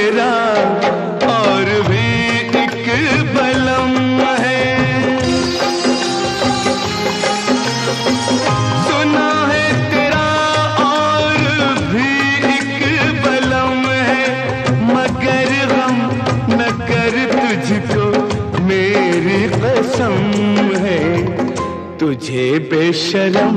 तेरा और भी एक बलम है। सुना है तेरा और भी एक बलम है, मगर गम न कर तुझको मेरी कसम है। तुझे बेशरम